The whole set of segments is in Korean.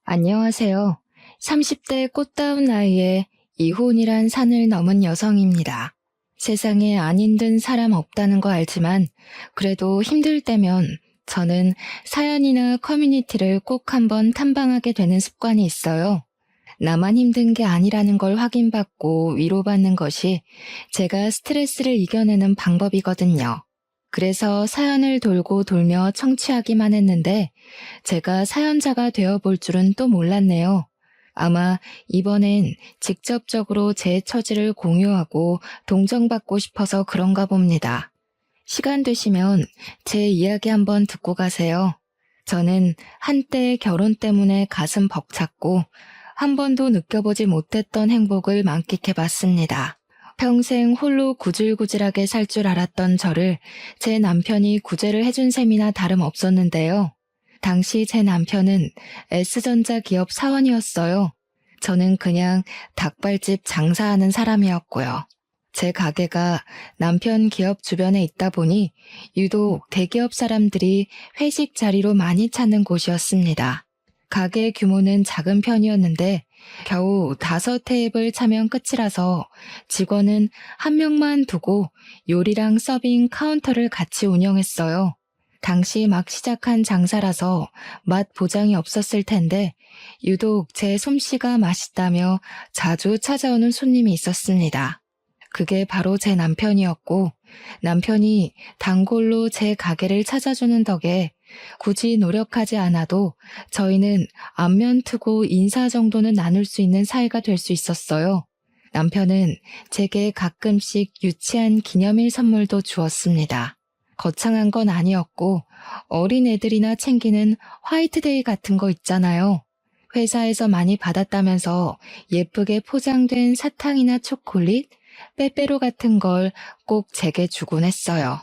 안녕하세요. 30대 꽃다운 나이에 이혼이란 산을 넘은 여성입니다. 세상에 안 힘든 사람 없다는 거 알지만 그래도 힘들 때면 저는 사연이나 커뮤니티를 꼭 한번 탐방하게 되는 습관이 있어요. 나만 힘든 게 아니라는 걸 확인받고 위로받는 것이 제가 스트레스를 이겨내는 방법이거든요. 그래서 사연을 돌고 돌며 청취하기만 했는데 제가 사연자가 되어볼 줄은 또 몰랐네요. 아마 이번엔 직접적으로 제 처지를 공유하고 동정받고 싶어서 그런가 봅니다. 시간 되시면 제 이야기 한번 듣고 가세요. 저는 한때 결혼 때문에 가슴 벅찼고 한 번도 느껴보지 못했던 행복을 만끽해봤습니다. 평생 홀로 구질구질하게 살 줄 알았던 저를 제 남편이 구제를 해준 셈이나 다름없었는데요. 당시 제 남편은 S전자 기업 사원이었어요. 저는 그냥 닭발집 장사하는 사람이었고요. 제 가게가 남편 기업 주변에 있다 보니 유독 대기업 사람들이 회식 자리로 많이 찾는 곳이었습니다. 가게 규모는 작은 편이었는데 겨우 5테이블 차면 끝이라서 직원은 한 명만 두고 요리랑 서빙 카운터를 같이 운영했어요. 당시 막 시작한 장사라서 맛 보장이 없었을 텐데 유독 제 솜씨가 맛있다며 자주 찾아오는 손님이 있었습니다. 그게 바로 제 남편이었고 남편이 단골로 제 가게를 찾아주는 덕에 굳이 노력하지 않아도 저희는 안면 트고 인사 정도는 나눌 수 있는 사이가 될 수 있었어요. 남편은 제게 가끔씩 유치한 기념일 선물도 주었습니다. 거창한 건 아니었고 어린애들이나 챙기는 화이트데이 같은 거 있잖아요. 회사에서 많이 받았다면서 예쁘게 포장된 사탕이나 초콜릿, 빼빼로 같은 걸 꼭 제게 주곤 했어요.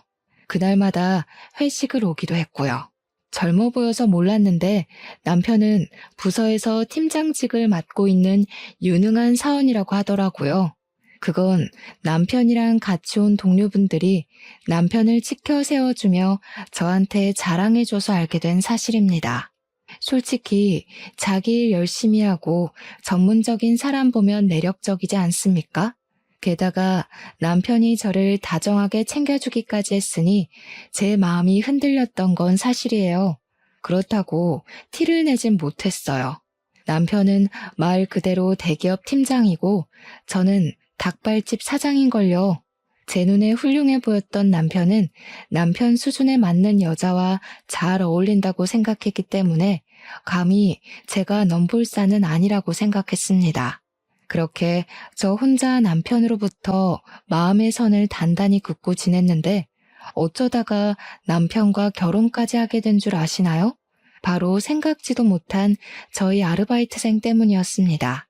그날마다 회식을 오기도 했고요. 젊어 보여서 몰랐는데 남편은 부서에서 팀장직을 맡고 있는 유능한 사원이라고 하더라고요. 그건 남편이랑 같이 온 동료분들이 남편을 치켜 세워주며 저한테 자랑해줘서 알게 된 사실입니다. 솔직히 자기 일 열심히 하고 전문적인 사람 보면 매력적이지 않습니까? 게다가 남편이 저를 다정하게 챙겨주기까지 했으니 제 마음이 흔들렸던 건 사실이에요. 그렇다고 티를 내진 못했어요. 남편은 말 그대로 대기업 팀장이고 저는 닭발집 사장인걸요. 제 눈에 훌륭해 보였던 남편은 남편 수준에 맞는 여자와 잘 어울린다고 생각했기 때문에 감히 제가 넘볼산은 아니라고 생각했습니다. 그렇게 저 혼자 남편으로부터 마음의 선을 단단히 긋고 지냈는데 어쩌다가 남편과 결혼까지 하게 된 줄 아시나요? 바로 생각지도 못한 저희 아르바이트생 때문이었습니다.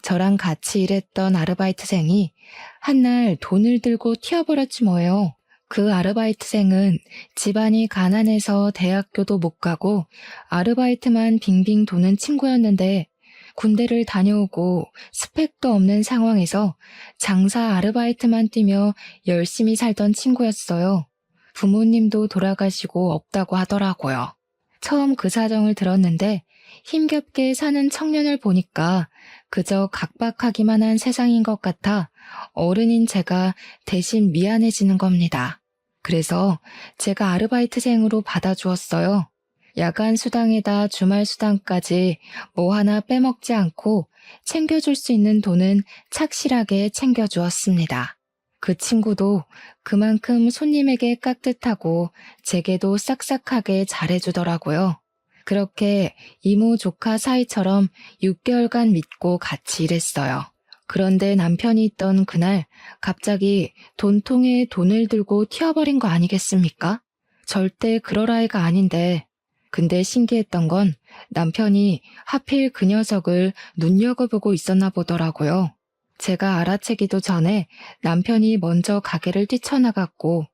저랑 같이 일했던 아르바이트생이 한날 돈을 들고 튀어버렸지 뭐예요. 그 아르바이트생은 집안이 가난해서 대학교도 못 가고 아르바이트만 빙빙 도는 친구였는데 군대를 다녀오고 스펙도 없는 상황에서 장사 아르바이트만 뛰며 열심히 살던 친구였어요. 부모님도 돌아가시고 없다고 하더라고요. 처음 그 사정을 들었는데 힘겹게 사는 청년을 보니까 그저 각박하기만 한 세상인 것 같아 어른인 제가 대신 미안해지는 겁니다. 그래서 제가 아르바이트생으로 받아주었어요. 야간 수당에다 주말 수당까지 뭐 하나 빼먹지 않고 챙겨줄 수 있는 돈은 착실하게 챙겨주었습니다. 그 친구도 그만큼 손님에게 깍듯하고 제게도 싹싹하게 잘해주더라고요. 그렇게 이모 조카 사이처럼 6개월간 믿고 같이 일했어요. 그런데 남편이 있던 그날 갑자기 돈통에 돈을 들고 튀어버린 거 아니겠습니까? 절대 그럴 아이가 아닌데 근데 신기했던 건 남편이 하필 그 녀석을 눈여겨보고 있었나 보더라고요. 제가 알아채기도 전에 남편이 먼저 가게를 뛰쳐나갔고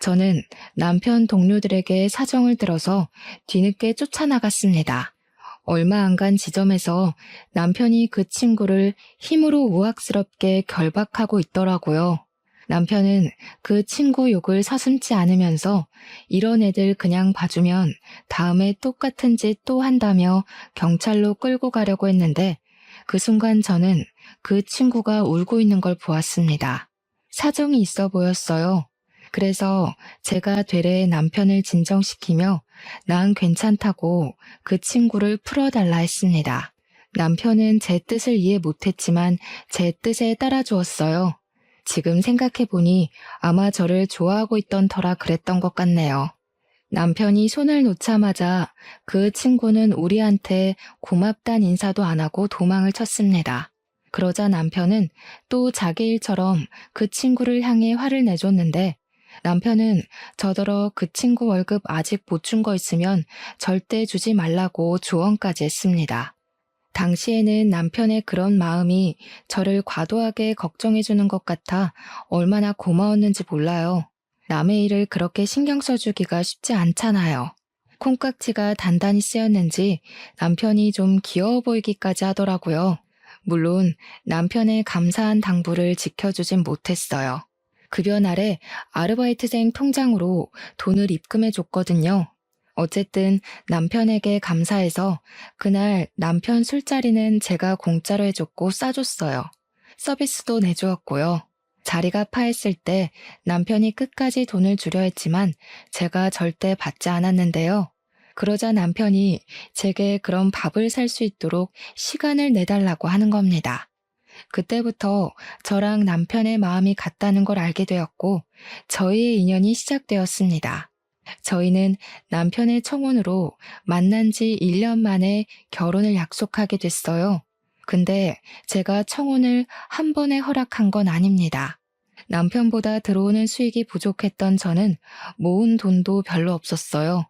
저는 남편 동료들에게 사정을 들어서 뒤늦게 쫓아나갔습니다. 얼마 안 간 지점에서 남편이 그 친구를 힘으로 우악스럽게 결박하고 있더라고요. 남편은 그 친구 욕을 서슴지 않으면서 이런 애들 그냥 봐주면 다음에 똑같은 짓 또 한다며 경찰로 끌고 가려고 했는데 그 순간 저는 그 친구가 울고 있는 걸 보았습니다. 사정이 있어 보였어요. 그래서 제가 되레 남편을 진정시키며 난 괜찮다고 그 친구를 풀어달라 했습니다. 남편은 제 뜻을 이해 못했지만 제 뜻에 따라주었어요. 지금 생각해보니 아마 저를 좋아하고 있던 터라 그랬던 것 같네요. 남편이 손을 놓자마자 그 친구는 우리한테 고맙단 인사도 안 하고 도망을 쳤습니다. 그러자 남편은 또 자기 일처럼 그 친구를 향해 화를 내줬는데 남편은 저더러 그 친구 월급 아직 못 준 거 있으면 절대 주지 말라고 조언까지 했습니다. 당시에는 남편의 그런 마음이 저를 과도하게 걱정해주는 것 같아 얼마나 고마웠는지 몰라요. 남의 일을 그렇게 신경 써주기가 쉽지 않잖아요. 콩깍지가 단단히 쓰였는지 남편이 좀 귀여워 보이기까지 하더라고요. 물론 남편의 감사한 당부를 지켜주진 못했어요. 급여 날에 아르바이트생 통장으로 돈을 입금해줬거든요. 어쨌든 남편에게 감사해서 그날 남편 술자리는 제가 공짜로 해줬고 싸줬어요. 서비스도 내주었고요. 자리가 파했을 때 남편이 끝까지 돈을 주려 했지만 제가 절대 받지 않았는데요. 그러자 남편이 제게 그런 밥을 살 수 있도록 시간을 내달라고 하는 겁니다. 그때부터 저랑 남편의 마음이 같다는 걸 알게 되었고 저희의 인연이 시작되었습니다. 저희는 남편의 청혼으로 만난 지 1년 만에 결혼을 약속하게 됐어요. 근데 제가 청혼을 한 번에 허락한 건 아닙니다. 남편보다 들어오는 수익이 부족했던 저는 모은 돈도 별로 없었어요.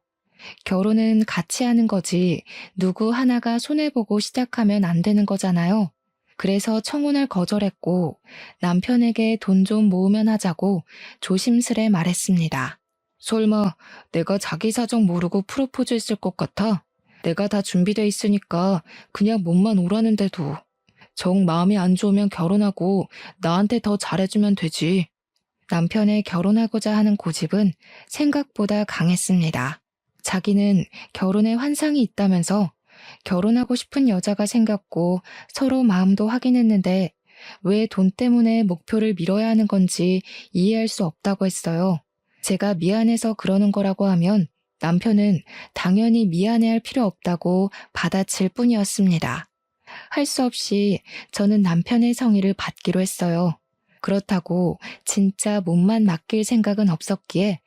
결혼은 같이 하는 거지 누구 하나가 손해보고 시작하면 안 되는 거잖아요. 그래서 청혼을 거절했고 남편에게 돈 좀 모으면 하자고 조심스레 말했습니다. 설마 내가 자기 사정 모르고 프로포즈 했을 것 같아? 내가 다 준비돼 있으니까 그냥 몸만 오라는데도. 정 마음이 안 좋으면 결혼하고 나한테 더 잘해주면 되지. 남편의 결혼하고자 하는 고집은 생각보다 강했습니다. 자기는 결혼에 환상이 있다면서 결혼하고 싶은 여자가 생겼고 서로 마음도 확인했는데 왜 돈 때문에 목표를 미뤄야 하는 건지 이해할 수 없다고 했어요. 제가 미안해서 그러는 거라고 하면 남편은 당연히 미안해할 필요 없다고 받아칠 뿐이었습니다. 할 수 없이 저는 남편의 성의를 받기로 했어요. 그렇다고 진짜 몸만 맡길 생각은 없었기에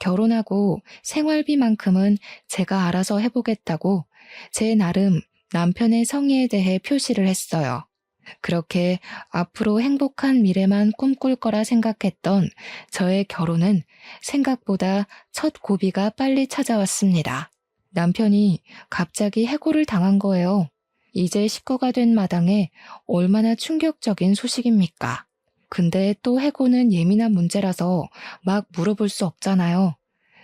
결혼하고 생활비만큼은 제가 알아서 해보겠다고 제 나름 남편의 성의에 대해 표시를 했어요. 그렇게 앞으로 행복한 미래만 꿈꿀 거라 생각했던 저의 결혼은 생각보다 첫 고비가 빨리 찾아왔습니다. 남편이 갑자기 해고를 당한 거예요. 이제 식구가 된 마당에 얼마나 충격적인 소식입니까? 근데 또 해고는 예민한 문제라서 막 물어볼 수 없잖아요.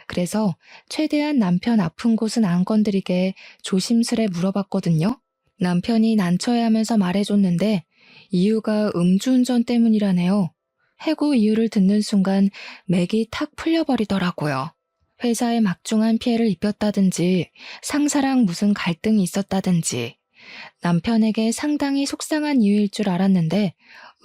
그래서 최대한 남편 아픈 곳은 안 건드리게 조심스레 물어봤거든요. 남편이 난처해하면서 말해줬는데 이유가 음주운전 때문이라네요. 해고 이유를 듣는 순간 맥이 탁 풀려버리더라고요. 회사에 막중한 피해를 입혔다든지 상사랑 무슨 갈등이 있었다든지 남편에게 상당히 속상한 이유일 줄 알았는데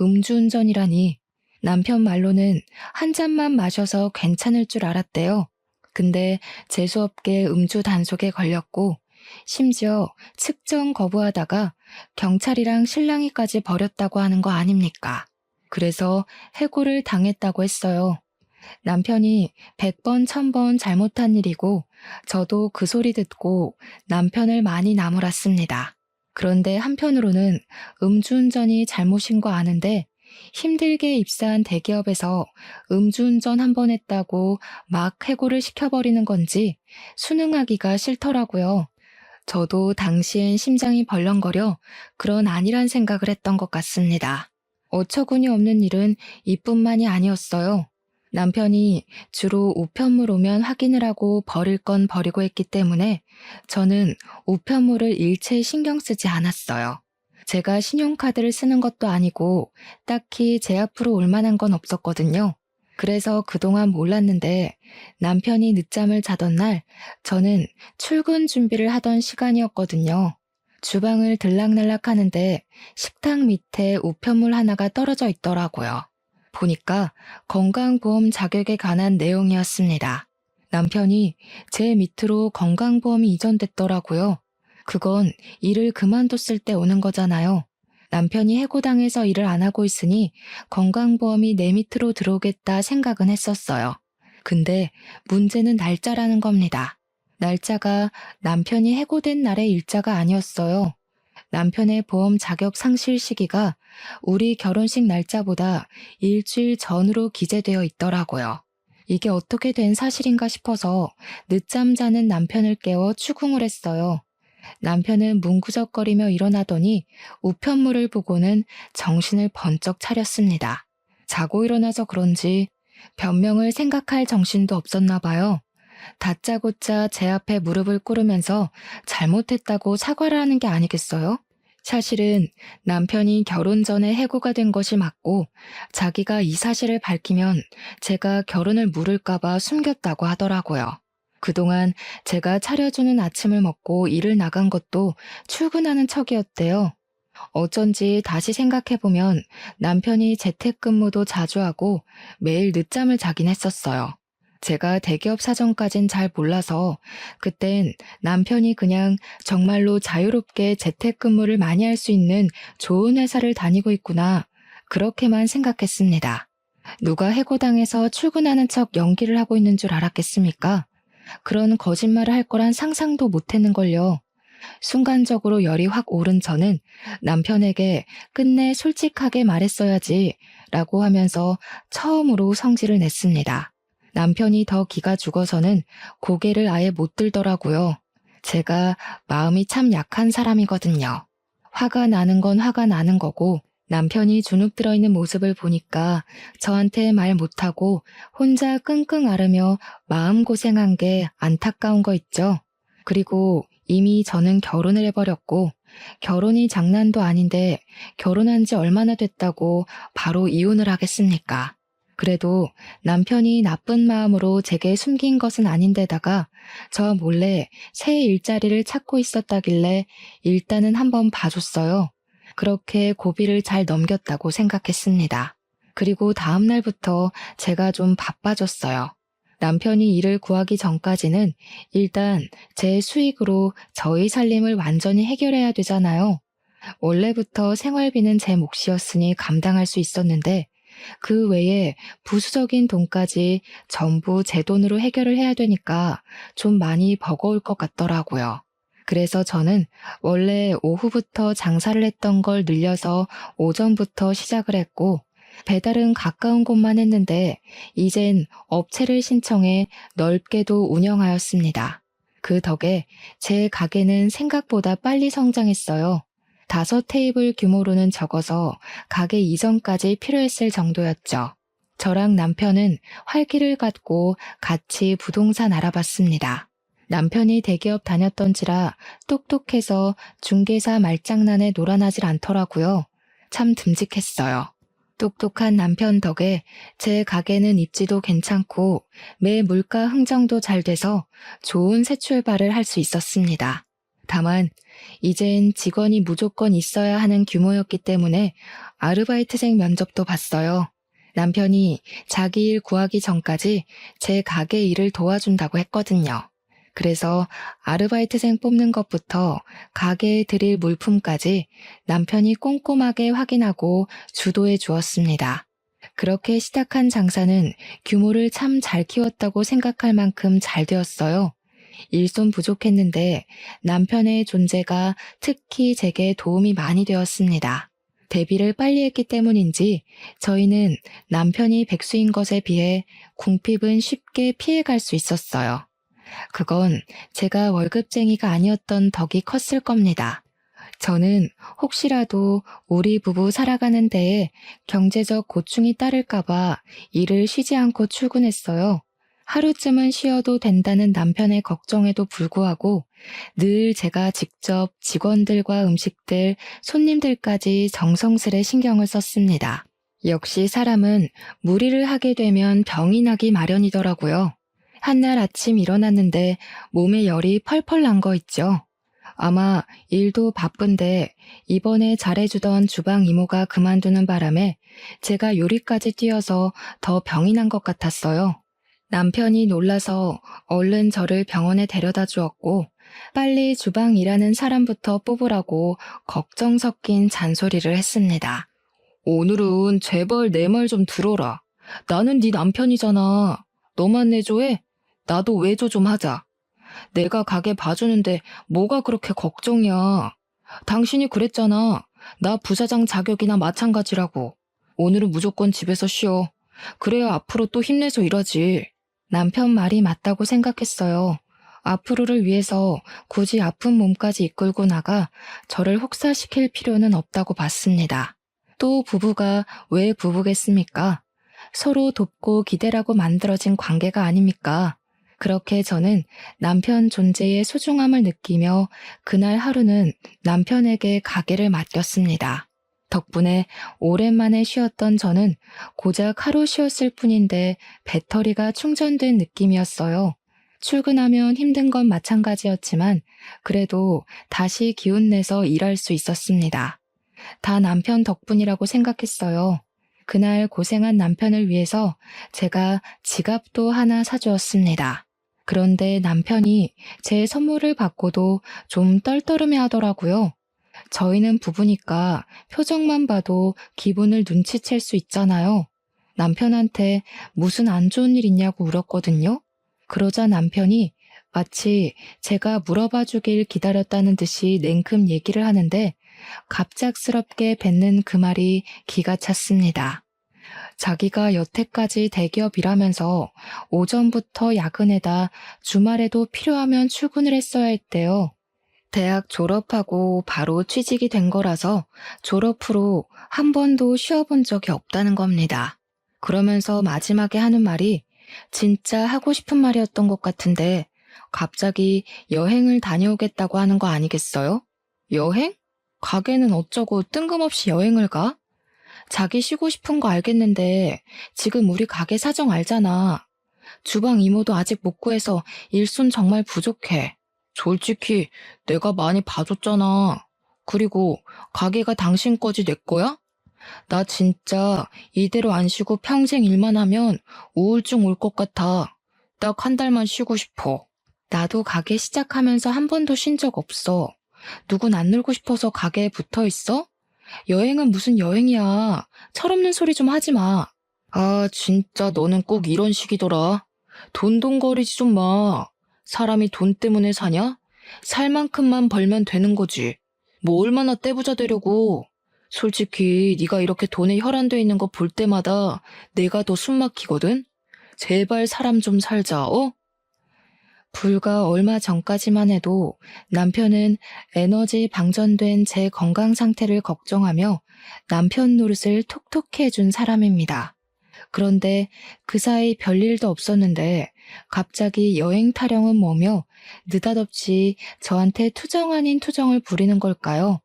음주운전이라니 남편 말로는 한 잔만 마셔서 괜찮을 줄 알았대요. 근데 재수없게 음주 단속에 걸렸고 심지어 측정 거부하다가 경찰이랑 실랑이까지 벌였다고 하는 거 아닙니까? 그래서 해고를 당했다고 했어요. 남편이 100번, 1000번 잘못한 일이고 저도 그 소리 듣고 남편을 많이 나무랐습니다. 그런데 한편으로는 음주운전이 잘못인 거 아는데 힘들게 입사한 대기업에서 음주운전 한 번 했다고 막 해고를 시켜버리는 건지 순응하기가 싫더라고요. 저도 당시엔 심장이 벌렁거려 그런 아니란 생각을 했던 것 같습니다. 어처구니 없는 일은 이뿐만이 아니었어요. 남편이 주로 우편물 오면 확인을 하고 버릴 건 버리고 했기 때문에 저는 우편물을 일체 신경 쓰지 않았어요. 제가 신용카드를 쓰는 것도 아니고 딱히 제 앞으로 올 만한 건 없었거든요. 그래서 그동안 몰랐는데 남편이 늦잠을 자던 날 저는 출근 준비를 하던 시간이었거든요. 주방을 들락날락 하는데 식탁 밑에 우편물 하나가 떨어져 있더라고요. 보니까 건강보험 자격에 관한 내용이었습니다. 남편이 제 밑으로 건강보험이 이전됐더라고요. 그건 일을 그만뒀을 때 오는 거잖아요. 남편이 해고당해서 일을 안 하고 있으니 건강보험이 내 밑으로 들어오겠다 생각은 했었어요. 근데 문제는 날짜라는 겁니다. 날짜가 남편이 해고된 날의 일자가 아니었어요. 남편의 보험 자격 상실 시기가 우리 결혼식 날짜보다 일주일 전으로 기재되어 있더라고요. 이게 어떻게 된 사실인가 싶어서 늦잠 자는 남편을 깨워 추궁을 했어요. 남편은 문구적거리며 일어나더니 우편물을 보고는 정신을 번쩍 차렸습니다. 자고 일어나서 그런지 변명을 생각할 정신도 없었나 봐요. 다짜고짜 제 앞에 무릎을 꿇으면서 잘못했다고 사과를 하는 게 아니겠어요? 사실은 남편이 결혼 전에 해고가 된 것이 맞고 자기가 이 사실을 밝히면 제가 결혼을 물을까봐 숨겼다고 하더라고요. 그동안 제가 차려주는 아침을 먹고 일을 나간 것도 출근하는 척이었대요. 어쩐지 다시 생각해보면 남편이 재택근무도 자주 하고 매일 늦잠을 자긴 했었어요. 제가 대기업 사정까진 잘 몰라서 그땐 남편이 그냥 정말로 자유롭게 재택근무를 많이 할 수 있는 좋은 회사를 다니고 있구나. 그렇게만 생각했습니다. 누가 해고당해서 출근하는 척 연기를 하고 있는 줄 알았겠습니까? 그런 거짓말을 할 거란 상상도 못했는걸요. 순간적으로 열이 확 오른 저는 남편에게 끝내 솔직하게 말했어야지 라고 하면서 처음으로 성질을 냈습니다. 남편이 더 기가 죽어서는 고개를 아예 못 들더라고요. 제가 마음이 참 약한 사람이거든요. 화가 나는 건 화가 나는 거고 남편이 주눅 들어있는 모습을 보니까 저한테 말 못하고 혼자 끙끙 앓으며 마음고생한 게 안타까운 거 있죠. 그리고 이미 저는 결혼을 해버렸고 결혼이 장난도 아닌데 결혼한 지 얼마나 됐다고 바로 이혼을 하겠습니까? 그래도 남편이 나쁜 마음으로 제게 숨긴 것은 아닌데다가 저 몰래 새 일자리를 찾고 있었다길래 일단은 한번 봐줬어요. 그렇게 고비를 잘 넘겼다고 생각했습니다. 그리고 다음 날부터 제가 좀 바빠졌어요. 남편이 일을 구하기 전까지는 일단 제 수익으로 저희 살림을 완전히 해결해야 되잖아요. 원래부터 생활비는 제 몫이었으니 감당할 수 있었는데 그 외에 부수적인 돈까지 전부 제 돈으로 해결을 해야 되니까 좀 많이 버거울 것 같더라고요. 그래서 저는 원래 오후부터 장사를 했던 걸 늘려서 오전부터 시작을 했고 배달은 가까운 곳만 했는데 이젠 업체를 신청해 넓게도 운영하였습니다. 그 덕에 제 가게는 생각보다 빨리 성장했어요. 5테이블 규모로는 적어서 가게 이전까지 필요했을 정도였죠. 저랑 남편은 활기를 갖고 같이 부동산 알아봤습니다. 남편이 대기업 다녔던지라 똑똑해서 중개사 말장난에 놀아나질 않더라고요. 참 듬직했어요. 똑똑한 남편 덕에 제 가게는 입지도 괜찮고 매 물가 흥정도 잘 돼서 좋은 새 출발을 할 수 있었습니다. 다만 이젠 직원이 무조건 있어야 하는 규모였기 때문에 아르바이트생 면접도 봤어요. 남편이 자기 일 구하기 전까지 제 가게 일을 도와준다고 했거든요. 그래서 아르바이트생 뽑는 것부터 가게에 드릴 물품까지 남편이 꼼꼼하게 확인하고 주도해 주었습니다. 그렇게 시작한 장사는 규모를 참 잘 키웠다고 생각할 만큼 잘 되었어요. 일손 부족했는데 남편의 존재가 특히 제게 도움이 많이 되었습니다. 데뷔를 빨리 했기 때문인지 저희는 남편이 백수인 것에 비해 궁핍은 쉽게 피해갈 수 있었어요. 그건 제가 월급쟁이가 아니었던 덕이 컸을 겁니다. 저는 혹시라도 우리 부부 살아가는 데에 경제적 고충이 따를까봐 일을 쉬지 않고 출근했어요. 하루쯤은 쉬어도 된다는 남편의 걱정에도 불구하고 늘 제가 직접 직원들과 음식들, 손님들까지 정성스레 신경을 썼습니다. 역시 사람은 무리를 하게 되면 병이 나기 마련이더라고요. 한날 아침 일어났는데 몸에 열이 펄펄 난 거 있죠. 아마 일도 바쁜데 이번에 잘해주던 주방 이모가 그만두는 바람에 제가 요리까지 뛰어서 더 병이 난 것 같았어요. 남편이 놀라서 얼른 저를 병원에 데려다 주었고 빨리 주방 일하는 사람부터 뽑으라고 걱정 섞인 잔소리를 했습니다. 오늘은 제발 내 말 좀 들어라. 나는 네 남편이잖아. 너만 내조해? 나도 외조 좀 하자. 내가 가게 봐주는데 뭐가 그렇게 걱정이야. 당신이 그랬잖아. 나 부사장 자격이나 마찬가지라고. 오늘은 무조건 집에서 쉬어. 그래야 앞으로 또 힘내서 일하지. 남편 말이 맞다고 생각했어요. 앞으로를 위해서 굳이 아픈 몸까지 이끌고 나가 저를 혹사시킬 필요는 없다고 봤습니다. 또 부부가 왜 부부겠습니까? 서로 돕고 기대라고 만들어진 관계가 아닙니까? 그렇게 저는 남편 존재의 소중함을 느끼며 그날 하루는 남편에게 가게를 맡겼습니다. 덕분에 오랜만에 쉬었던 저는 고작 하루 쉬었을 뿐인데 배터리가 충전된 느낌이었어요. 출근하면 힘든 건 마찬가지였지만 그래도 다시 기운내서 일할 수 있었습니다. 다 남편 덕분이라고 생각했어요. 그날 고생한 남편을 위해서 제가 지갑도 하나 사주었습니다. 그런데 남편이 제 선물을 받고도 좀 떨떠름해 하더라고요. 저희는 부부니까 표정만 봐도 기분을 눈치챌 수 있잖아요. 남편한테 무슨 안 좋은 일 있냐고 물었거든요. 그러자 남편이 마치 제가 물어봐 주길 기다렸다는 듯이 냉큼 얘기를 하는데 갑작스럽게 뱉는 그 말이 기가 찼습니다. 자기가 여태까지 대기업 일하면서 오전부터 야근에다 주말에도 필요하면 출근을 했어야 했대요. 대학 졸업하고 바로 취직이 된 거라서 졸업 후로 한 번도 쉬어본 적이 없다는 겁니다. 그러면서 마지막에 하는 말이 진짜 하고 싶은 말이었던 것 같은데 갑자기 여행을 다녀오겠다고 하는 거 아니겠어요? 여행? 가게는 어쩌고 뜬금없이 여행을 가? 자기 쉬고 싶은 거 알겠는데 지금 우리 가게 사정 알잖아. 주방 이모도 아직 못 구해서 일손 정말 부족해. 솔직히 내가 많이 봐줬잖아. 그리고 가게가 당신 거지 내 거야? 나 진짜 이대로 안 쉬고 평생 일만 하면 우울증 올 것 같아. 딱 한 달만 쉬고 싶어. 나도 가게 시작하면서 한 번도 쉰 적 없어. 누군 안 놀고 싶어서 가게에 붙어 있어? 여행은 무슨 여행이야. 철없는 소리 좀 하지 마. 아, 진짜 너는 꼭 이런 식이더라. 돈돈거리지 좀 마. 사람이 돈 때문에 사냐? 살 만큼만 벌면 되는 거지. 뭐 얼마나 떼부자 되려고. 솔직히 네가 이렇게 돈에 혈안돼 있는 거 볼 때마다 내가 더 숨 막히거든? 제발 사람 좀 살자, 어? 불과 얼마 전까지만 해도 남편은 에너지 방전된 제 건강 상태를 걱정하며 남편 노릇을 톡톡히 해준 사람입니다. 그런데 그 사이 별일도 없었는데 갑자기 여행 타령은 뭐며 느닷없이 저한테 투정 아닌 투정을 부리는 걸까요?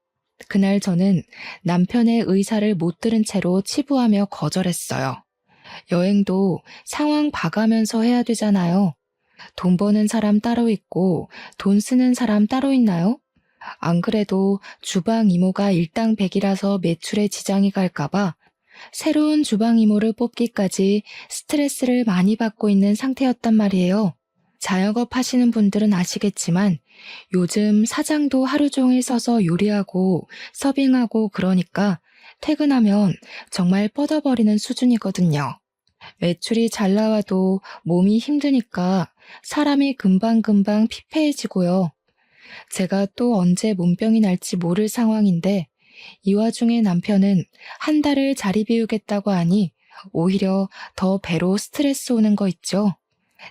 그날 저는 남편의 의사를 못 들은 채로 치부하며 거절했어요. 여행도 상황 봐가면서 해야 되잖아요. 돈 버는 사람 따로 있고 돈 쓰는 사람 따로 있나요? 안 그래도 주방 이모가 일당백이라서 매출에 지장이 갈까봐 새로운 주방 이모를 뽑기까지 스트레스를 많이 받고 있는 상태였단 말이에요. 자영업 하시는 분들은 아시겠지만 요즘 사장도 하루 종일 서서 요리하고 서빙하고 그러니까 퇴근하면 정말 뻗어버리는 수준이거든요. 매출이 잘 나와도 몸이 힘드니까 사람이 금방금방 피폐해지고요. 제가 또 언제 몸병이 날지 모를 상황인데 이 와중에 남편은 한 달을 자리 비우겠다고 하니 오히려 더 배로 스트레스 오는 거 있죠.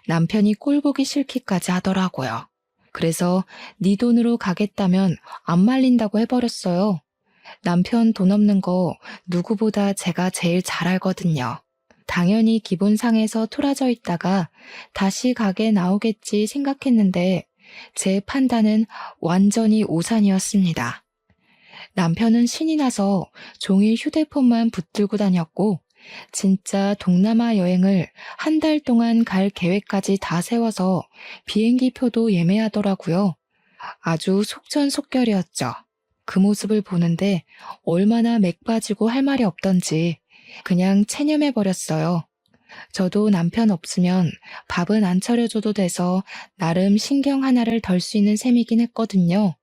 남편이 꼴 보기 싫기까지 하더라고요. 그래서 네 돈으로 가겠다면 안 말린다고 해버렸어요. 남편 돈 없는 거 누구보다 제가 제일 잘 알거든요. 당연히 기분 상해서 토라져 있다가 다시 가게 나오겠지 생각했는데 제 판단은 완전히 오산이었습니다. 남편은 신이 나서 종일 휴대폰만 붙들고 다녔고 진짜 동남아 여행을 한 달 동안 갈 계획까지 다 세워서 비행기 표도 예매하더라고요. 아주 속전속결이었죠. 그 모습을 보는데 얼마나 맥 빠지고 할 말이 없던지 그냥 체념해버렸어요. 저도 남편 없으면 밥은 안 차려줘도 돼서 나름 신경 하나를 덜 수 있는 셈이긴 했거든요.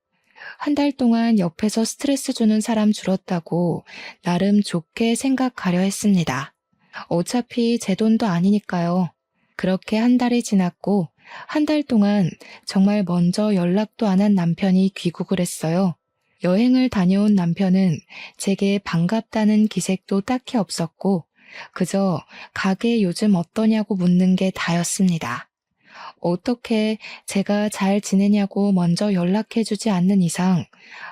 한 달 동안 옆에서 스트레스 주는 사람 줄었다고 나름 좋게 생각하려 했습니다. 어차피 제 돈도 아니니까요. 그렇게 한 달이 지났고 한 달 동안 정말 먼저 연락도 안 한 남편이 귀국을 했어요. 여행을 다녀온 남편은 제게 반갑다는 기색도 딱히 없었고 그저 가게 요즘 어떠냐고 묻는 게 다였습니다. 어떻게 제가 잘 지내냐고 먼저 연락해주지 않는 이상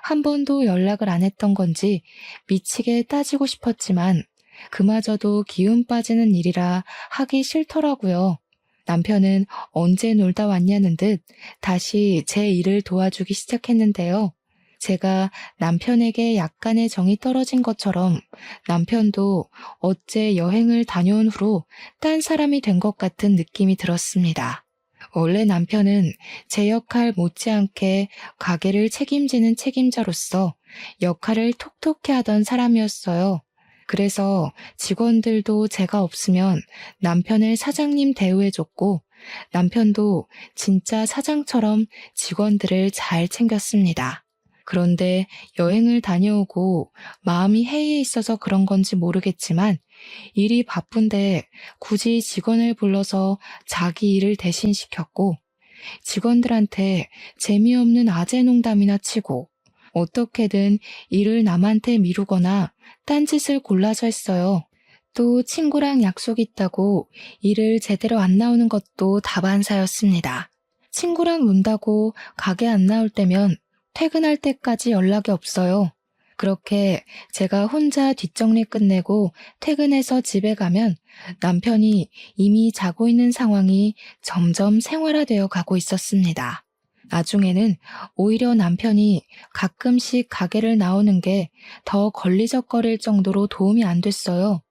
한 번도 연락을 안 했던 건지 미치게 따지고 싶었지만 그마저도 기운 빠지는 일이라 하기 싫더라고요. 남편은 언제 놀다 왔냐는 듯 다시 제 일을 도와주기 시작했는데요. 제가 남편에게 약간의 정이 떨어진 것처럼 남편도 어째 여행을 다녀온 후로 딴 사람이 된 것 같은 느낌이 들었습니다. 원래 남편은 제 역할 못지않게 가게를 책임지는 책임자로서 역할을 톡톡히 하던 사람이었어요. 그래서 직원들도 제가 없으면 남편을 사장님 대우해줬고 남편도 진짜 사장처럼 직원들을 잘 챙겼습니다. 그런데 여행을 다녀오고 마음이 해이해 있어서 그런 건지 모르겠지만 일이 바쁜데 굳이 직원을 불러서 자기 일을 대신 시켰고 직원들한테 재미없는 아재 농담이나 치고 어떻게든 일을 남한테 미루거나 딴짓을 골라서 했어요. 또 친구랑 약속 있다고 일을 제대로 안 나오는 것도 다반사였습니다. 친구랑 논다고 가게 안 나올 때면 퇴근할 때까지 연락이 없어요. 그렇게 제가 혼자 뒷정리 끝내고 퇴근해서 집에 가면 남편이 이미 자고 있는 상황이 점점 생활화되어 가고 있었습니다. 나중에는 오히려 남편이 가끔씩 가게를 나오는 게 더 걸리적거릴 정도로 도움이 안 됐어요.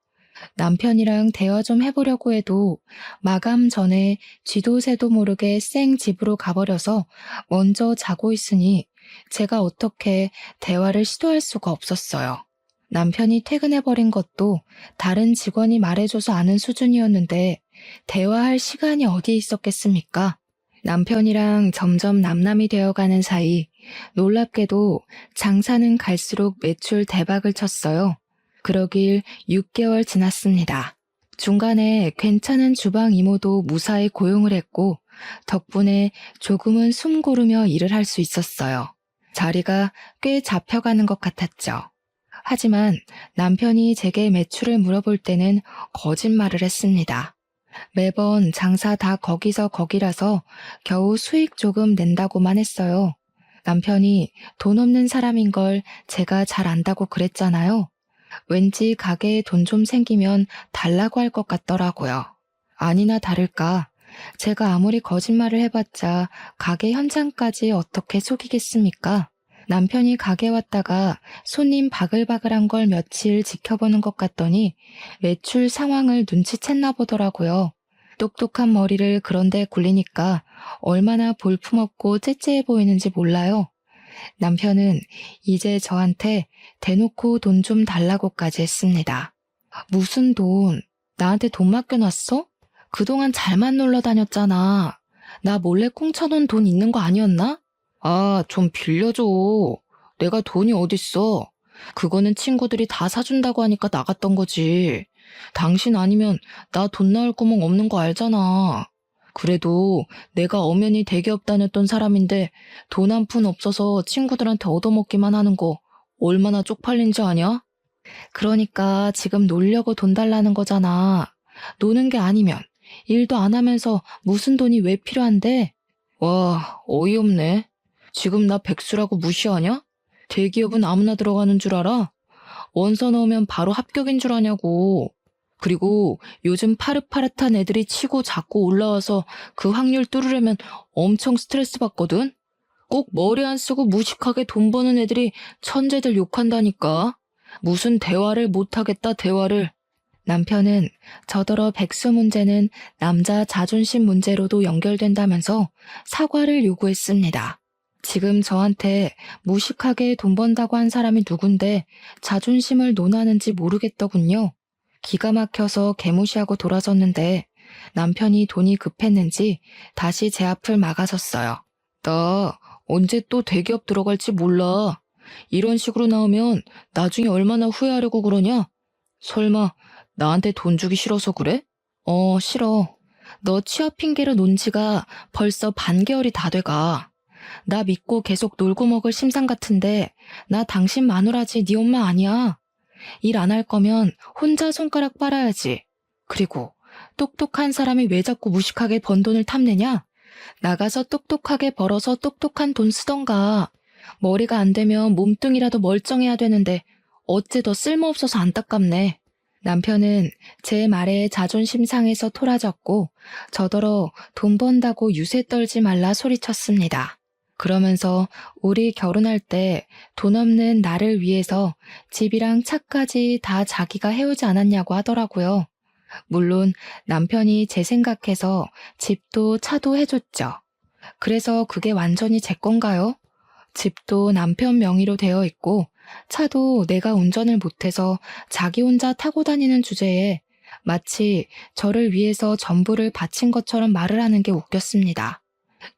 남편이랑 대화 좀 해보려고 해도 마감 전에 쥐도 새도 모르게 쌩 집으로 가버려서 먼저 자고 있으니 제가 어떻게 대화를 시도할 수가 없었어요. 남편이 퇴근해버린 것도 다른 직원이 말해줘서 아는 수준이었는데 대화할 시간이 어디에 있었겠습니까? 남편이랑 점점 남남이 되어가는 사이 놀랍게도 장사는 갈수록 매출 대박을 쳤어요. 그러길 6개월 지났습니다. 중간에 괜찮은 주방 이모도 무사히 고용을 했고 덕분에 조금은 숨 고르며 일을 할 수 있었어요. 자리가 꽤 잡혀가는 것 같았죠. 하지만 남편이 제게 매출을 물어볼 때는 거짓말을 했습니다. 매번 장사 다 거기서 거기라서 겨우 수익 조금 낸다고만 했어요. 남편이 돈 없는 사람인 걸 제가 잘 안다고 그랬잖아요. 왠지 가게에 돈 좀 생기면 달라고 할 것 같더라고요. 아니나 다를까 제가 아무리 거짓말을 해봤자 가게 현장까지 어떻게 속이겠습니까? 남편이 가게 왔다가 손님 바글바글한 걸 며칠 지켜보는 것 같더니 매출 상황을 눈치챘나 보더라고요. 똑똑한 머리를 그런데 굴리니까 얼마나 볼품없고 째째해 보이는지 몰라요. 남편은 이제 저한테 대놓고 돈 좀 달라고까지 했습니다. 무슨 돈? 나한테 돈 맡겨놨어? 그동안 잘만 놀러 다녔잖아. 나 몰래 꽁쳐놓은 돈 있는 거 아니었나? 아, 좀 빌려줘. 내가 돈이 어딨어. 그거는 친구들이 다 사준다고 하니까 나갔던 거지. 당신 아니면 나 돈 나올 구멍 없는 거 알잖아. 그래도 내가 엄연히 대기업 다녔던 사람인데 돈 한 푼 없어서 친구들한테 얻어먹기만 하는 거 얼마나 쪽팔린지 아냐? 그러니까 지금 놀려고 돈 달라는 거잖아. 노는 게 아니면 일도 안 하면서 무슨 돈이 왜 필요한데? 와, 어이없네. 지금 나 백수라고 무시하냐? 대기업은 아무나 들어가는 줄 알아? 원서 넣으면 바로 합격인 줄 아냐고. 그리고 요즘 파릇파릇한 애들이 치고 자꾸 올라와서 그 확률 뚫으려면 엄청 스트레스 받거든? 꼭 머리 안 쓰고 무식하게 돈 버는 애들이 천재들 욕한다니까. 무슨 대화를 못하겠다, 대화를. 남편은 저더러 백수 문제는 남자 자존심 문제로도 연결된다면서 사과를 요구했습니다. 지금 저한테 무식하게 돈 번다고 한 사람이 누군데 자존심을 논하는지 모르겠더군요. 기가 막혀서 개무시하고 돌아섰는데 남편이 돈이 급했는지 다시 제 앞을 막아섰어요. 나 언제 또 대기업 들어갈지 몰라. 이런 식으로 나오면 나중에 얼마나 후회하려고 그러냐? 설마 나한테 돈 주기 싫어서 그래? 싫어. 너 취업 핑계로 논 지가 벌써 반개월이 다 돼가. 나 믿고 계속 놀고 먹을 심상 같은데 나 당신 마누라지 네 엄마 아니야. 일 안 할 거면 혼자 손가락 빨아야지. 그리고 똑똑한 사람이 왜 자꾸 무식하게 번 돈을 탐내냐? 나가서 똑똑하게 벌어서 똑똑한 돈 쓰던가. 머리가 안 되면 몸뚱이라도 멀쩡해야 되는데 어째 더 쓸모없어서 안타깝네. 남편은 제 말에 자존심 상해서 토라졌고 저더러 돈 번다고 유세 떨지 말라 소리쳤습니다. 그러면서 우리 결혼할 때 돈 없는 나를 위해서 집이랑 차까지 다 자기가 해오지 않았냐고 하더라고요. 물론 남편이 제 생각해서 집도 차도 해줬죠. 그래서 그게 완전히 제 건가요? 집도 남편 명의로 되어 있고 차도 내가 운전을 못해서 자기 혼자 타고 다니는 주제에 마치 저를 위해서 전부를 바친 것처럼 말을 하는 게 웃겼습니다.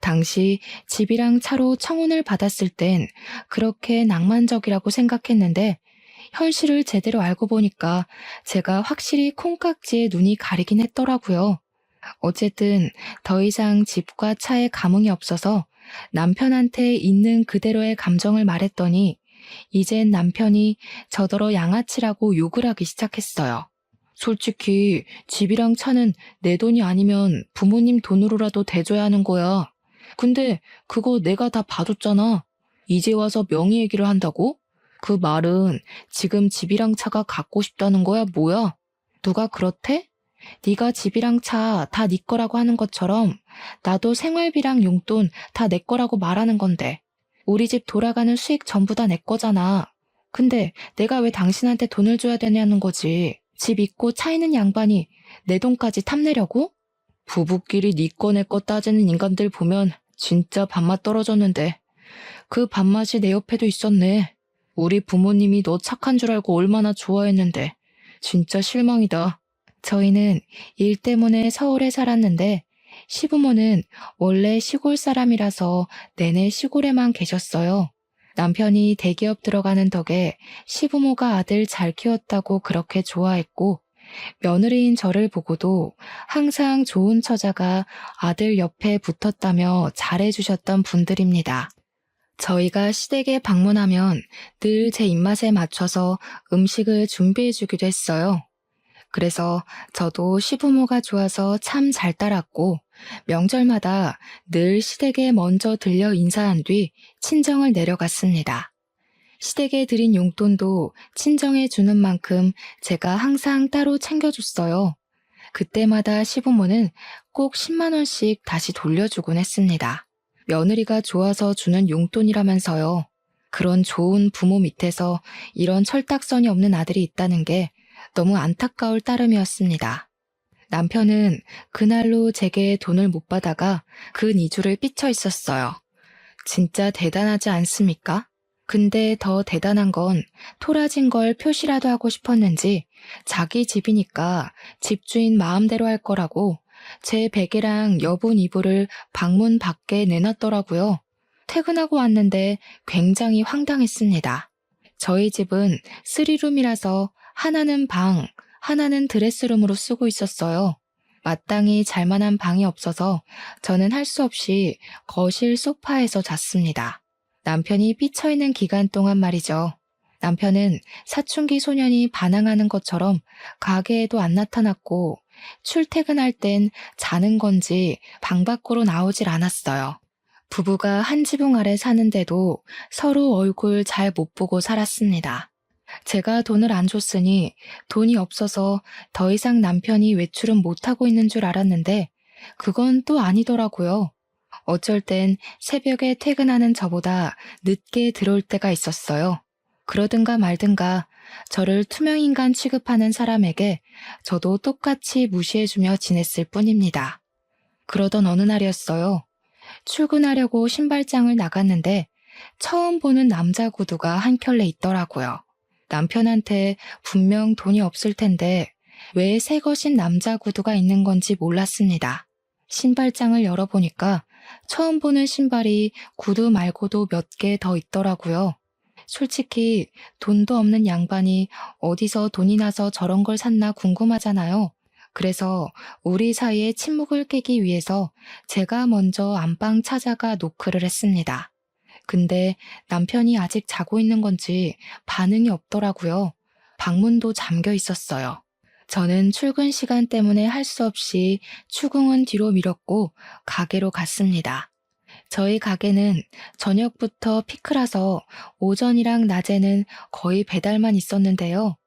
당시 집이랑 차로 청혼을 받았을 땐 그렇게 낭만적이라고 생각했는데 현실을 제대로 알고 보니까 제가 확실히 콩깍지에 눈이 가리긴 했더라고요. 어쨌든 더 이상 집과 차에 감흥이 없어서 남편한테 있는 그대로의 감정을 말했더니 이젠 남편이 저더러 양아치라고 욕을 하기 시작했어요. 솔직히 집이랑 차는 내 돈이 아니면 부모님 돈으로라도 대줘야 하는 거야. 근데 그거 내가 다 봐줬잖아. 이제 와서 명의 얘기를 한다고? 그 말은 지금 집이랑 차가 갖고 싶다는 거야, 뭐야? 누가 그렇대? 네가 집이랑 차 다 네 거라고 하는 것처럼 나도 생활비랑 용돈 다 내 거라고 말하는 건데 우리 집 돌아가는 수익 전부 다 내 거잖아. 근데 내가 왜 당신한테 돈을 줘야 되냐는 거지. 집 있고 차 있는 양반이 내 돈까지 탐내려고? 부부끼리 네 거 내 거 따지는 인간들 보면 진짜 밥맛 떨어졌는데 그 밥맛이 내 옆에도 있었네. 우리 부모님이 너 착한 줄 알고 얼마나 좋아했는데 진짜 실망이다. 저희는 일 때문에 서울에 살았는데 시부모는 원래 시골 사람이라서 내내 시골에만 계셨어요. 남편이 대기업 들어가는 덕에 시부모가 아들 잘 키웠다고 그렇게 좋아했고 며느리인 저를 보고도 항상 좋은 처자가 아들 옆에 붙었다며 잘해주셨던 분들입니다. 저희가 시댁에 방문하면 늘 제 입맛에 맞춰서 음식을 준비해주기도 했어요. 그래서 저도 시부모가 좋아서 참 잘 따랐고 명절마다 늘 시댁에 먼저 들려 인사한 뒤 친정을 내려갔습니다. 시댁에 드린 용돈도 친정에 주는 만큼 제가 항상 따로 챙겨줬어요. 그때마다 시부모는 꼭 10만 원씩 다시 돌려주곤 했습니다. 며느리가 좋아서 주는 용돈이라면서요. 그런 좋은 부모 밑에서 이런 철딱선이 없는 아들이 있다는 게 너무 안타까울 따름이었습니다. 남편은 그날로 제게 돈을 못 받아가 근 2주를 삐쳐 있었어요. 진짜 대단하지 않습니까? 근데 더 대단한 건 토라진 걸 표시라도 하고 싶었는지 자기 집이니까 집주인 마음대로 할 거라고 제 베개랑 여분 이불을 방문 밖에 내놨더라고요. 퇴근하고 왔는데 굉장히 황당했습니다. 저희 집은 3룸이라서 하나는 방, 하나는 드레스룸으로 쓰고 있었어요. 마땅히 잘만한 방이 없어서 저는 할 수 없이 거실 소파에서 잤습니다. 남편이 삐쳐있는 기간 동안 말이죠. 남편은 사춘기 소년이 반항하는 것처럼 가게에도 안 나타났고 출퇴근할 땐 자는 건지 방 밖으로 나오질 않았어요. 부부가 한 지붕 아래 사는데도 서로 얼굴 잘 못 보고 살았습니다. 제가 돈을 안 줬으니 돈이 없어서 더 이상 남편이 외출은 못하고 있는 줄 알았는데 그건 또 아니더라고요. 어쩔 땐 새벽에 퇴근하는 저보다 늦게 들어올 때가 있었어요. 그러든가 말든가 저를 투명인간 취급하는 사람에게 저도 똑같이 무시해주며 지냈을 뿐입니다. 그러던 어느 날이었어요. 출근하려고 신발장을 나갔는데 처음 보는 남자 구두가 한 켤레 있더라고요. 남편한테 분명 돈이 없을 텐데 왜 새 것인 남자 구두가 있는 건지 몰랐습니다. 신발장을 열어보니까 처음 보는 신발이 구두 말고도 몇 개 더 있더라고요. 솔직히 돈도 없는 양반이 어디서 돈이 나서 저런 걸 샀나 궁금하잖아요. 그래서 우리 사이에 침묵을 깨기 위해서 제가 먼저 안방 찾아가 노크를 했습니다. 근데 남편이 아직 자고 있는 건지 반응이 없더라고요. 방문도 잠겨 있었어요. 저는 출근 시간 때문에 할 수 없이 추궁은 뒤로 미뤘고 가게로 갔습니다. 저희 가게는 저녁부터 피크라서 오전이랑 낮에는 거의 배달만 있었는데요.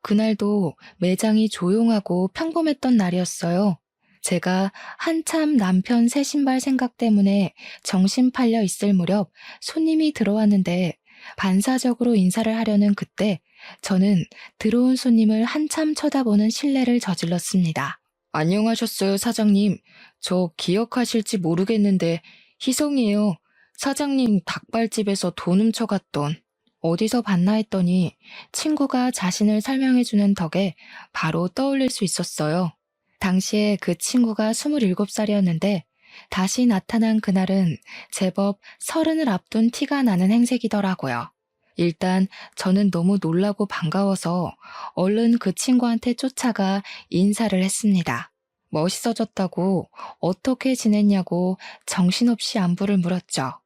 그날도 매장이 조용하고 평범했던 날이었어요. 제가 한참 남편 새 신발 생각 때문에 정신 팔려 있을 무렵 손님이 들어왔는데 반사적으로 인사를 하려는 그때 저는 들어온 손님을 한참 쳐다보는 실례를 저질렀습니다. 안녕하셨어요, 사장님. 저 기억하실지 모르겠는데 희성이에요. 사장님 닭발집에서 돈 훔쳐갔던. 어디서 봤나 했더니 친구가 자신을 설명해주는 덕에 바로 떠올릴 수 있었어요. 당시에 그 친구가 27살이었는데 다시 나타난 그날은 제법 30을 앞둔 티가 나는 행색이더라고요. 일단 저는 너무 놀라고 반가워서 얼른 그 친구한테 쫓아가 인사를 했습니다. 멋있어졌다고 어떻게 지냈냐고 정신없이 안부를 물었죠.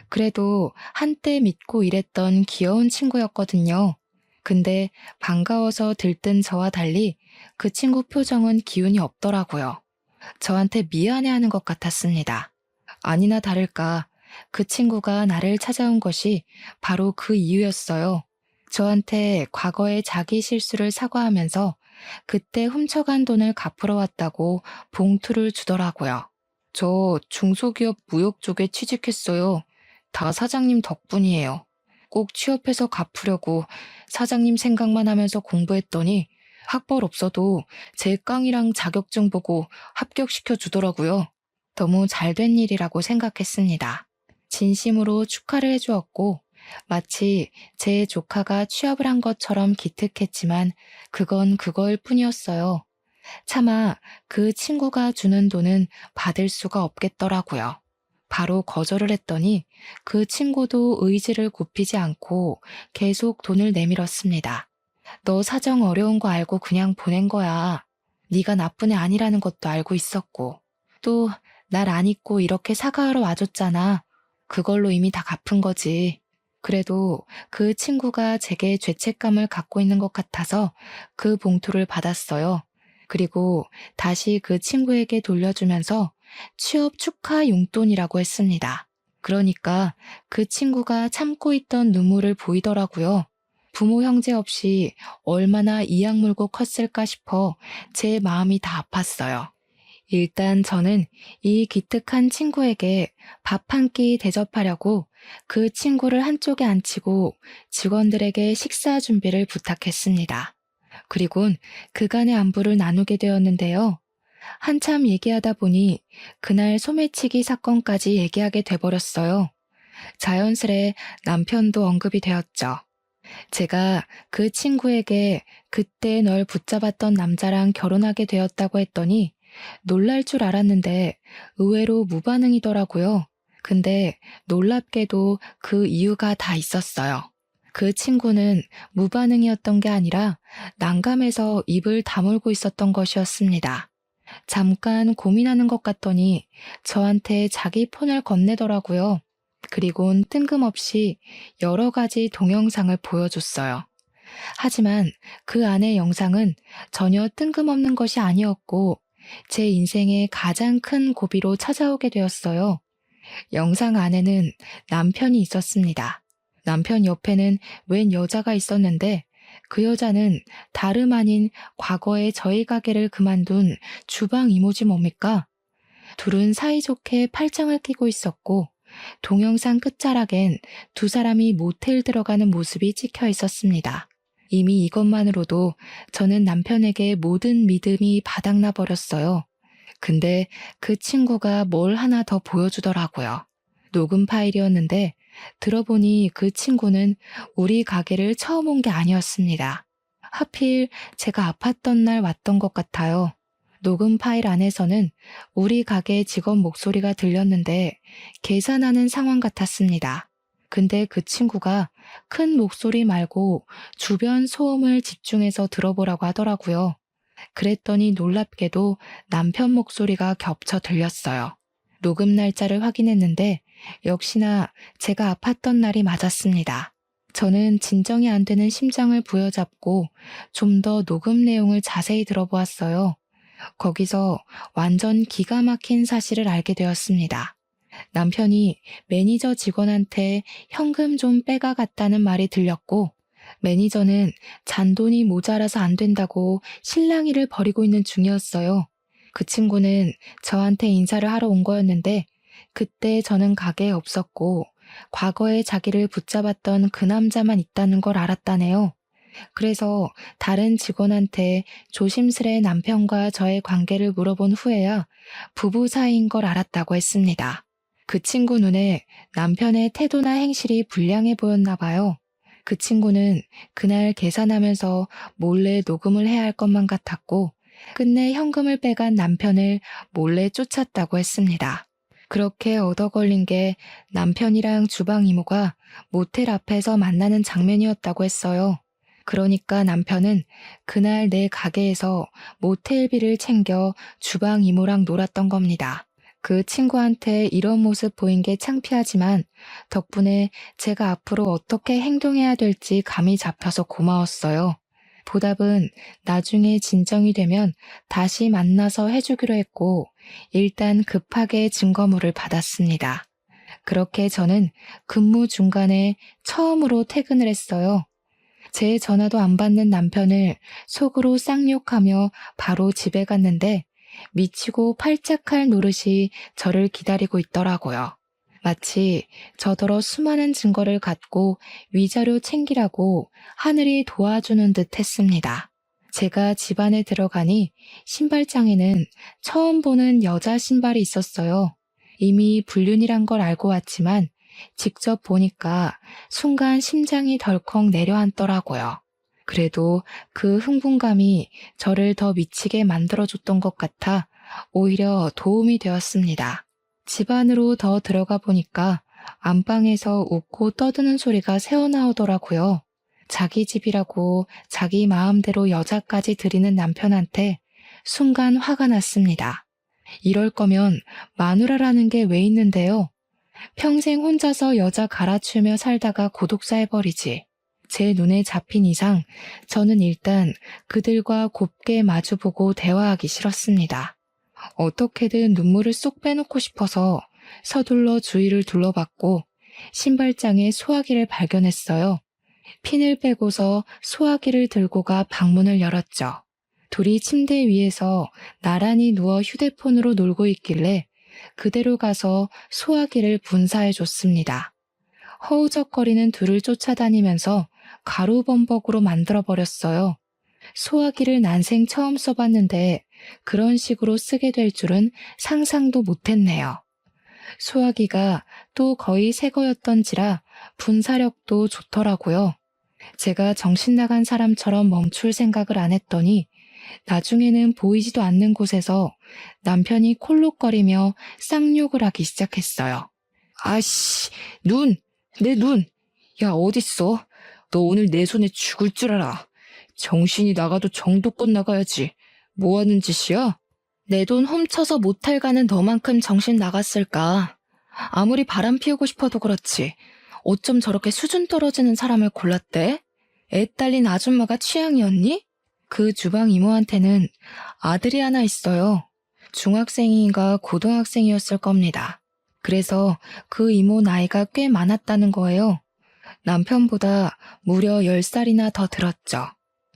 그래도 한때 믿고 일했던 귀여운 친구였거든요. 근데 반가워서 들뜬 저와 달리 그 친구 표정은 기운이 없더라고요. 저한테 미안해하는 것 같았습니다. 아니나 다를까 그 친구가 나를 찾아온 것이 바로 그 이유였어요. 저한테 과거의 자기 실수를 사과하면서 그때 훔쳐간 돈을 갚으러 왔다고 봉투를 주더라고요. 저 중소기업 무역 쪽에 취직했어요. 다 사장님 덕분이에요. 꼭 취업해서 갚으려고 사장님 생각만 하면서 공부했더니 학벌 없어도 제 깡이랑 자격증 보고 합격시켜 주더라고요. 너무 잘된 일이라고 생각했습니다. 진심으로 축하를 해주었고 마치 제 조카가 취업을 한 것처럼 기특했지만 그건 그거일 뿐이었어요. 차마 그 친구가 주는 돈은 받을 수가 없겠더라고요. 바로 거절을 했더니 그 친구도 의지를 굽히지 않고 계속 돈을 내밀었습니다. 너 사정 어려운 거 알고 그냥 보낸 거야. 네가 나쁜 애 아니라는 것도 알고 있었고 또 날 안 잊고 이렇게 사과하러 와줬잖아. 그걸로 이미 다 갚은 거지. 그래도 그 친구가 제게 죄책감을 갖고 있는 것 같아서 그 봉투를 받았어요. 그리고 다시 그 친구에게 돌려주면서 취업 축하 용돈이라고 했습니다. 그러니까 그 친구가 참고 있던 눈물을 보이더라고요. 부모 형제 없이 얼마나 이악 물고 컸을까 싶어 제 마음이 다 아팠어요. 일단 저는 이 기특한 친구에게 밥 한 끼 대접하려고 그 친구를 한쪽에 앉히고 직원들에게 식사 준비를 부탁했습니다. 그리곤 그간의 안부를 나누게 되었는데요. 한참 얘기하다 보니 그날 소매치기 사건까지 얘기하게 돼버렸어요. 자연스레 남편도 언급이 되었죠. 제가 그 친구에게 그때 널 붙잡았던 남자랑 결혼하게 되었다고 했더니 놀랄 줄 알았는데 의외로 무반응이더라고요. 근데 놀랍게도 그 이유가 다 있었어요. 그 친구는 무반응이었던 게 아니라 난감해서 입을 다물고 있었던 것이었습니다. 잠깐 고민하는 것 같더니 저한테 자기 폰을 건네더라고요. 그리곤 뜬금없이 여러 가지 동영상을 보여줬어요. 하지만 그 안의 영상은 전혀 뜬금없는 것이 아니었고 제 인생의 가장 큰 고비로 찾아오게 되었어요. 영상 안에는 남편이 있었습니다. 남편 옆에는 웬 여자가 있었는데 그 여자는 다름 아닌 과거에 저희 가게를 그만둔 주방 이모지 뭡니까? 둘은 사이좋게 팔짱을 끼고 있었고 동영상 끝자락엔 두 사람이 모텔 들어가는 모습이 찍혀 있었습니다. 이미 이것만으로도 저는 남편에게 모든 믿음이 바닥나 버렸어요. 근데 그 친구가 뭘 하나 더 보여주더라고요. 녹음 파일이었는데 들어보니 그 친구는 우리 가게를 처음 온 게 아니었습니다. 하필 제가 아팠던 날 왔던 것 같아요. 녹음 파일 안에서는 우리 가게 직원 목소리가 들렸는데 계산하는 상황 같았습니다. 근데 그 친구가 큰 목소리 말고 주변 소음을 집중해서 들어보라고 하더라고요. 그랬더니 놀랍게도 남편 목소리가 겹쳐 들렸어요. 녹음 날짜를 확인했는데 역시나 제가 아팠던 날이 맞았습니다. 저는 진정이 안 되는 심장을 부여잡고 좀 더 녹음 내용을 자세히 들어보았어요. 거기서 완전 기가 막힌 사실을 알게 되었습니다. 남편이 매니저 직원한테 현금 좀 빼가갔다는 말이 들렸고 매니저는 잔돈이 모자라서 안 된다고 실랑이를 벌이고 있는 중이었어요. 그 친구는 저한테 인사를 하러 온 거였는데 그때 저는 가게에 없었고 과거에 자기를 붙잡았던 그 남자만 있다는 걸 알았다네요. 그래서 다른 직원한테 조심스레 남편과 저의 관계를 물어본 후에야 부부 사이인 걸 알았다고 했습니다. 그 친구 눈에 남편의 태도나 행실이 불량해 보였나 봐요. 그 친구는 그날 계산하면서 몰래 녹음을 해야 할 것만 같았고 끝내 현금을 빼간 남편을 몰래 쫓았다고 했습니다. 그렇게 얻어 걸린 게 남편이랑 주방 이모가 모텔 앞에서 만나는 장면이었다고 했어요. 그러니까 남편은 그날 내 가게에서 모텔비를 챙겨 주방 이모랑 놀았던 겁니다. 그 친구한테 이런 모습 보인 게 창피하지만 덕분에 제가 앞으로 어떻게 행동해야 될지 감이 잡혀서 고마웠어요. 보답은 나중에 진정이 되면 다시 만나서 해주기로 했고 일단 급하게 증거물을 받았습니다. 그렇게 저는 근무 중간에 처음으로 퇴근을 했어요. 제 전화도 안 받는 남편을 속으로 쌍욕하며 바로 집에 갔는데 미치고 팔짝할 노릇이 저를 기다리고 있더라고요. 마치 저더러 수많은 증거를 갖고 위자료 챙기라고 하늘이 도와주는 듯 했습니다. 제가 집 안에 들어가니 신발장에는 처음 보는 여자 신발이 있었어요. 이미 불륜이란 걸 알고 왔지만 직접 보니까 순간 심장이 덜컥 내려앉더라고요. 그래도 그 흥분감이 저를 더 미치게 만들어줬던 것 같아 오히려 도움이 되었습니다. 집 안으로 더 들어가 보니까 안방에서 웃고 떠드는 소리가 새어나오더라고요. 자기 집이라고 자기 마음대로 여자까지 들이는 남편한테 순간 화가 났습니다. 이럴 거면 마누라라는 게 왜 있는데요? 평생 혼자서 여자 갈아치우며 살다가 고독사해버리지. 제 눈에 잡힌 이상 저는 일단 그들과 곱게 마주보고 대화하기 싫었습니다. 어떻게든 눈물을 쏙 빼놓고 싶어서 서둘러 주위를 둘러봤고 신발장에 소화기를 발견했어요. 핀을 빼고서 소화기를 들고 가 방문을 열었죠. 둘이 침대 위에서 나란히 누워 휴대폰으로 놀고 있길래 그대로 가서 소화기를 분사해줬습니다. 허우적거리는 둘을 쫓아다니면서 가루범벅으로 만들어버렸어요. 소화기를 난생 처음 써봤는데 그런 식으로 쓰게 될 줄은 상상도 못했네요. 소화기가 또 거의 새 거였던지라 분사력도 좋더라고요. 제가 정신 나간 사람처럼 멈출 생각을 안 했더니 나중에는 보이지도 않는 곳에서 남편이 콜록거리며 쌍욕을 하기 시작했어요. 아씨, 내 눈! 야, 어딨어? 너 오늘 내 손에 죽을 줄 알아. 정신이 나가도 정도껏 나가야지. 뭐 하는 짓이야? 내 돈 훔쳐서 모텔 가는 너만큼 정신 나갔을까? 아무리 바람 피우고 싶어도 그렇지. 어쩜 저렇게 수준 떨어지는 사람을 골랐대? 애 딸린 아줌마가 취향이었니? 그 주방 이모한테는 아들이 하나 있어요. 중학생인가 고등학생이었을 겁니다. 그래서 그 이모 나이가 꽤 많았다는 거예요. 남편보다 무려 10살이나 더 들었죠.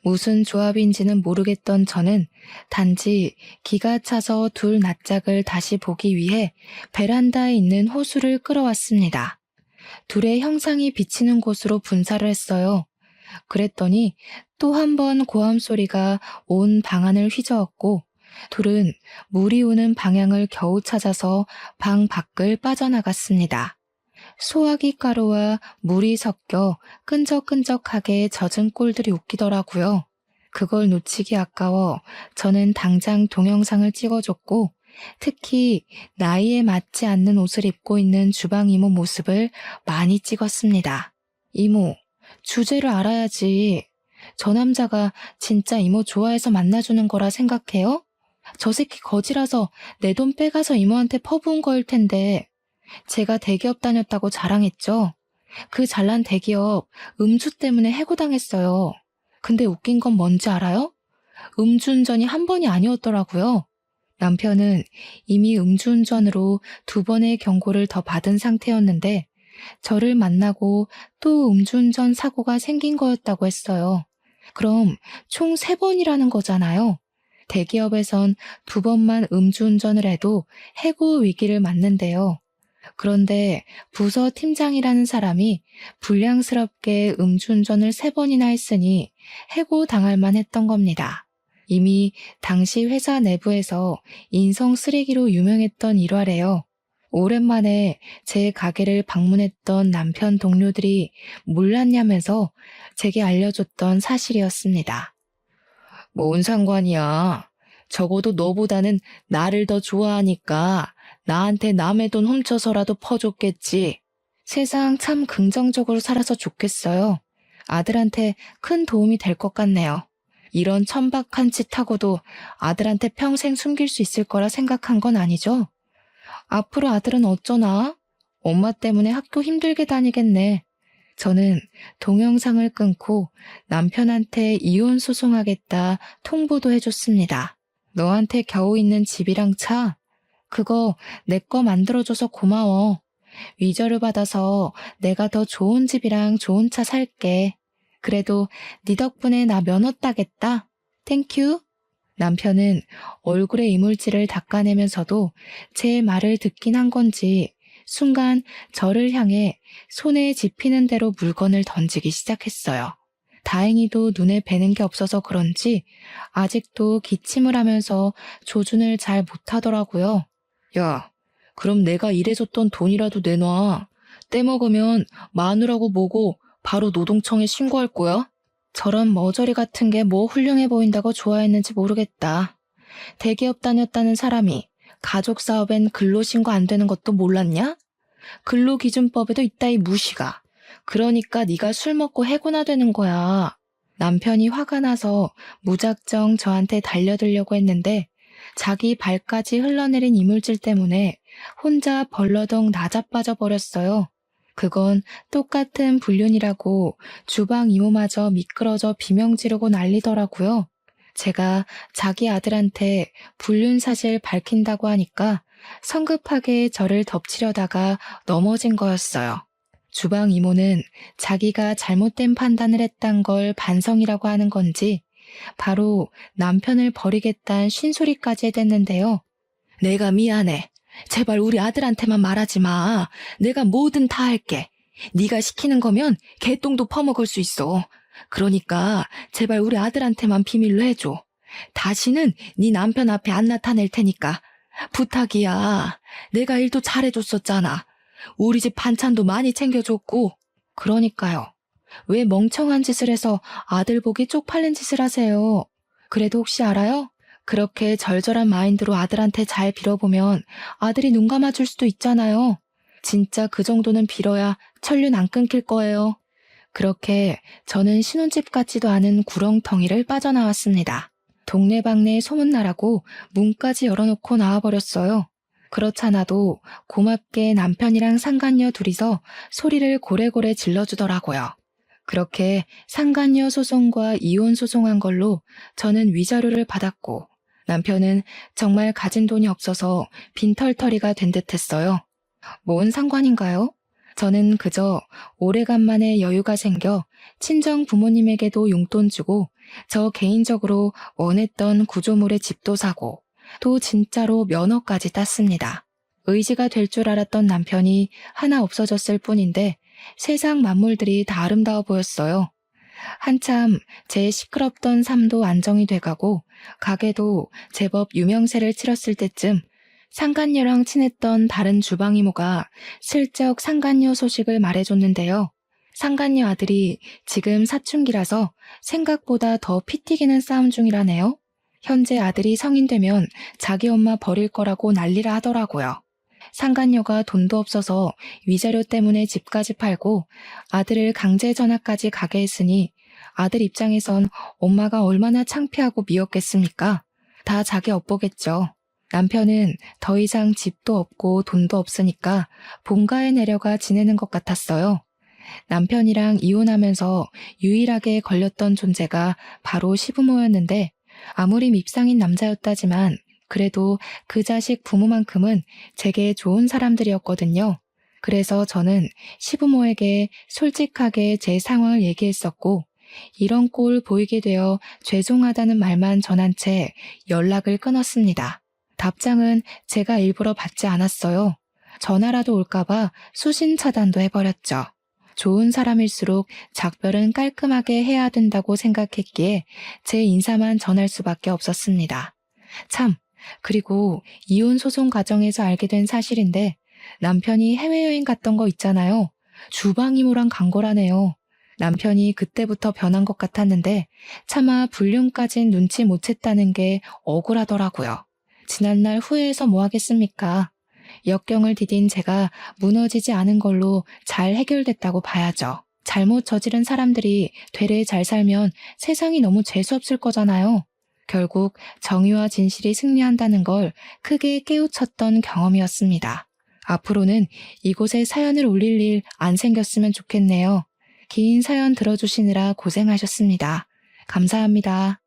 무슨 조합인지는 모르겠던 저는 단지 기가 차서 둘 낯짝을 다시 보기 위해 베란다에 있는 호수를 끌어왔습니다. 둘의 형상이 비치는 곳으로 분사를 했어요. 그랬더니 또 한 번 고함 소리가 온 방안을 휘저었고 둘은 물이 오는 방향을 겨우 찾아서 방 밖을 빠져나갔습니다. 소화기 가루와 물이 섞여 끈적끈적하게 젖은 꼴들이 웃기더라고요. 그걸 놓치기 아까워 저는 당장 동영상을 찍어줬고 특히 나이에 맞지 않는 옷을 입고 있는 주방 이모 모습을 많이 찍었습니다. 이모, 주제를 알아야지. 저 남자가 진짜 이모 좋아해서 만나주는 거라 생각해요? 저 새끼 거지라서 내 돈 빼가서 이모한테 퍼부은 거일 텐데 제가 대기업 다녔다고 자랑했죠? 그 잘난 대기업 음주 때문에 해고당했어요. 근데 웃긴 건 뭔지 알아요? 음주운전이 한 번이 아니었더라고요. 남편은 이미 음주운전으로 2번의 경고를 더 받은 상태였는데 저를 만나고 또 음주운전 사고가 생긴 거였다고 했어요. 그럼 총 3번이라는 거잖아요. 대기업에선 2번만 음주운전을 해도 해고 위기를 맞는데요. 그런데 부서 팀장이라는 사람이 불량스럽게 음주운전을 3번이나 했으니 해고 당할 만했던 겁니다. 이미 당시 회사 내부에서 인성 쓰레기로 유명했던 일화래요. 오랜만에 제 가게를 방문했던 남편 동료들이 몰랐냐면서 제게 알려줬던 사실이었습니다. 뭔 상관이야. 적어도 너보다는 나를 더 좋아하니까 나한테 남의 돈 훔쳐서라도 퍼줬겠지. 세상 참 긍정적으로 살아서 좋겠어요. 아들한테 큰 도움이 될 것 같네요. 이런 천박한 짓 하고도 아들한테 평생 숨길 수 있을 거라 생각한 건 아니죠? 앞으로 아들은 어쩌나? 엄마 때문에 학교 힘들게 다니겠네. 저는 동영상을 끊고 남편한테 이혼 소송하겠다 통보도 해줬습니다. 너한테 겨우 있는 집이랑 차, 그거 내 거 만들어줘서 고마워. 위자료 받아서 내가 더 좋은 집이랑 좋은 차 살게. 그래도 네 덕분에 나 면허 따겠다. 땡큐. 남편은 얼굴에 이물질을 닦아내면서도 제 말을 듣긴 한 건지 순간 저를 향해 손에 집히는 대로 물건을 던지기 시작했어요. 다행히도 눈에 뵈는 게 없어서 그런지 아직도 기침을 하면서 조준을 잘 못하더라고요. 야, 그럼 내가 일해줬던 돈이라도 내놔. 떼먹으면 마누라고 보고 바로 노동청에 신고할 거야. 저런 머저리 같은 게 뭐 훌륭해 보인다고 좋아했는지 모르겠다. 대기업 다녔다는 사람이 가족 사업엔 근로신고 안 되는 것도 몰랐냐? 근로기준법에도 이따위 무시가. 그러니까 네가 술 먹고 해고나 되는 거야. 남편이 화가 나서 무작정 저한테 달려들려고 했는데 자기 발까지 흘러내린 이물질 때문에 혼자 벌러덩 나자빠져 버렸어요. 그건 똑같은 불륜이라고 주방 이모마저 미끄러져 비명 지르고 난리더라고요. 제가 자기 아들한테 불륜 사실 밝힌다고 하니까 성급하게 저를 덮치려다가 넘어진 거였어요. 주방 이모는 자기가 잘못된 판단을 했단 걸 반성이라고 하는 건지 바로 남편을 버리겠다는 쉰소리까지 해댔는데요. 내가 미안해. 제발 우리 아들한테만 말하지 마. 내가 뭐든 다 할게. 네가 시키는 거면 개똥도 퍼먹을 수 있어. 그러니까 제발 우리 아들한테만 비밀로 해줘. 다시는 네 남편 앞에 안 나타낼 테니까. 부탁이야. 내가 일도 잘해줬었잖아. 우리 집 반찬도 많이 챙겨줬고. 그러니까요. 왜 멍청한 짓을 해서 아들 보기 쪽팔린 짓을 하세요? 그래도 혹시 알아요? 그렇게 절절한 마인드로 아들한테 잘 빌어보면 아들이 눈 감아줄 수도 있잖아요. 진짜 그 정도는 빌어야 천륜 안 끊길 거예요. 그렇게 저는 신혼집 같지도 않은 구렁텅이를 빠져나왔습니다. 동네방네 소문나라고 문까지 열어놓고 나와버렸어요. 그렇잖아도 고맙게 남편이랑 상간녀 둘이서 소리를 고래고래 질러주더라고요. 그렇게 상간녀 소송과 이혼 소송한 걸로 저는 위자료를 받았고 남편은 정말 가진 돈이 없어서 빈털터리가 된 듯했어요. 뭔 상관인가요? 저는 그저 오래간만에 여유가 생겨 친정 부모님에게도 용돈 주고 저 개인적으로 원했던 구조물의 집도 사고 또 진짜로 면허까지 땄습니다. 의지가 될 줄 알았던 남편이 하나 없어졌을 뿐인데 세상 만물들이 다 아름다워 보였어요. 한참 제 시끄럽던 삶도 안정이 돼가고 가게도 제법 유명세를 치렀을 때쯤 상간녀랑 친했던 다른 주방 이모가 슬쩍 상간녀 소식을 말해줬는데요. 상간녀 아들이 지금 사춘기라서 생각보다 더 피 튀기는 싸움 중이라네요. 현재 아들이 성인 되면 자기 엄마 버릴 거라고 난리라 하더라고요. 상간녀가 돈도 없어서 위자료 때문에 집까지 팔고 아들을 강제 전학까지 가게 했으니 아들 입장에선 엄마가 얼마나 창피하고 미웠겠습니까? 다 자기 업보겠죠. 남편은 더 이상 집도 없고 돈도 없으니까 본가에 내려가 지내는 것 같았어요. 남편이랑 이혼하면서 유일하게 걸렸던 존재가 바로 시부모였는데 아무리 밉상인 남자였다지만 그래도 그 자식 부모만큼은 제게 좋은 사람들이었거든요. 그래서 저는 시부모에게 솔직하게 제 상황을 얘기했었고 이런 꼴 보이게 되어 죄송하다는 말만 전한 채 연락을 끊었습니다. 답장은 제가 일부러 받지 않았어요. 전화라도 올까봐 수신 차단도 해버렸죠. 좋은 사람일수록 작별은 깔끔하게 해야 된다고 생각했기에 제 인사만 전할 수밖에 없었습니다. 참, 그리고 이혼 소송 과정에서 알게 된 사실인데 남편이 해외여행 갔던 거 있잖아요. 주방 이모랑 간 거라네요. 남편이 그때부터 변한 것 같았는데 차마 불륜까진 눈치 못 챘다는 게 억울하더라고요. 지난날 후회해서 뭐 하겠습니까? 역경을 디딘 제가 무너지지 않은 걸로 잘 해결됐다고 봐야죠. 잘못 저지른 사람들이 되레 잘 살면 세상이 너무 재수없을 거잖아요. 결국 정의와 진실이 승리한다는 걸 크게 깨우쳤던 경험이었습니다. 앞으로는 이곳에 사연을 올릴 일 안 생겼으면 좋겠네요. 긴 사연 들어주시느라 고생하셨습니다. 감사합니다.